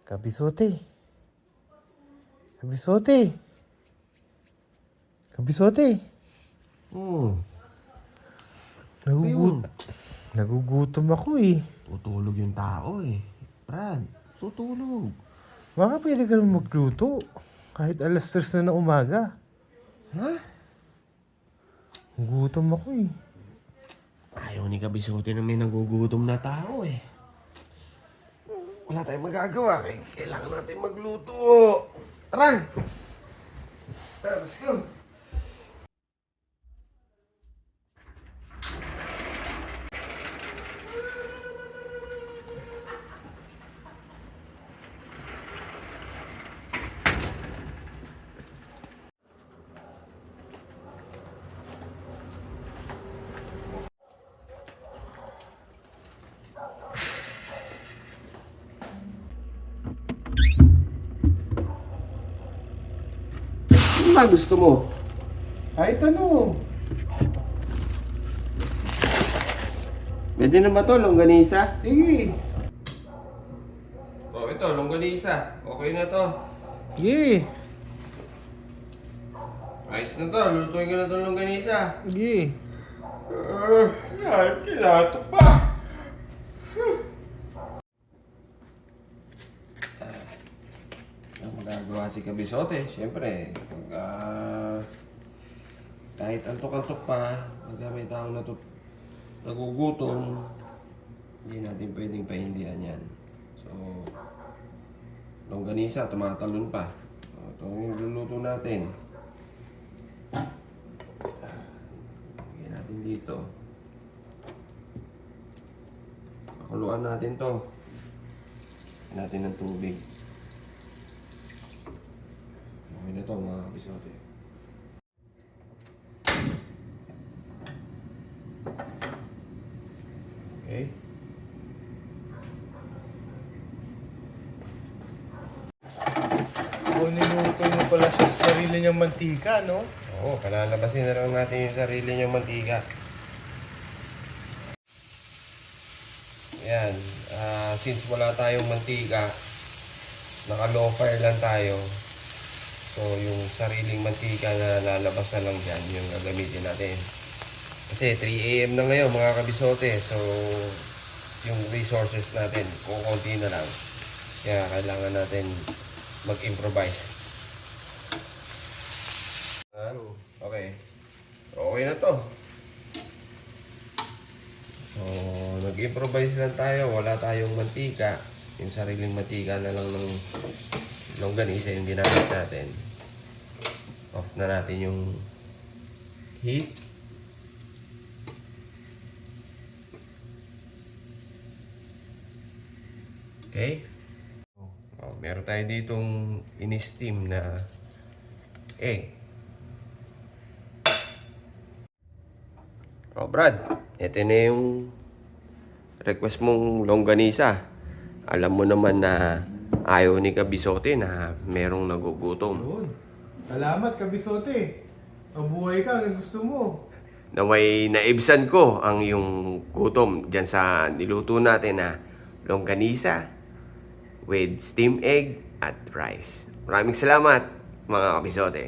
Kabisote. Kabisote. Kabisote. Hmm. Nagugut Nagugutom ako eh. Tutulog yung tao eh. Brad, tutulog. Baka pwede ka naman magluto. Kahit alas 3 na ng umaga. Ha? Gutom ako eh. Ayaw ni Kabisote na may nagugutom na tao eh. Wala tayong magagawa eh. Kailangan natin magluto. Tara! Let's go! Ano ba gusto mo? Kahit ano. Pwede na ba to, longganisa? Sige. Oh, ito, longganisa. Okay na to. Sige. Ayos na to, lulutuin ko na to longganisa. Sige. Kinatok pa. Ang magagawa si Kabisote, siyempre, kahit antok-antok pa, pag may tao nagugutom, hindi natin pwedeng pahindihan yan. So, longganisa, tumatalon pa. Ito yung luluto natin. Lagyan natin dito. Pakuluan natin to. Lagyan natin ng tubig. Okay na to mga Kabisote. Okay. Niluto mo pala siya sa sarili niyang mantika, no? Oo, palalabasin na lang natin yung sarili niyang mantika. Ayan, since wala tayong mantika, naka-low fire lang tayo. So, yung sariling mantika na lalabas na lang dyan, yung gagamitin natin. Kasi 3 AM na ngayon mga Kabisote, so yung resources natin, kukunti na lang. Kaya kailangan natin mag-improvise. Okay. Okay na to. So, nag-improvise lang tayo. Wala tayong mantika. Yung sariling mantika na lang ng longganisa yung ginamit natin. Off na natin yung heat. Okay. Oh, meron tayo ditong in-steam na egg. Oh, Brad, ito na yung request mong longganisa. Alam mo naman na ayaw ni Kabisote na merong nagugutom. Yun. Salamat, Kabisote. Mabuhay ka, ang gusto mo. Naway naibsan ko ang yung gutom dyan sa niluto natin na longganisa with steamed egg at rice. Maraming salamat mga Kabisote.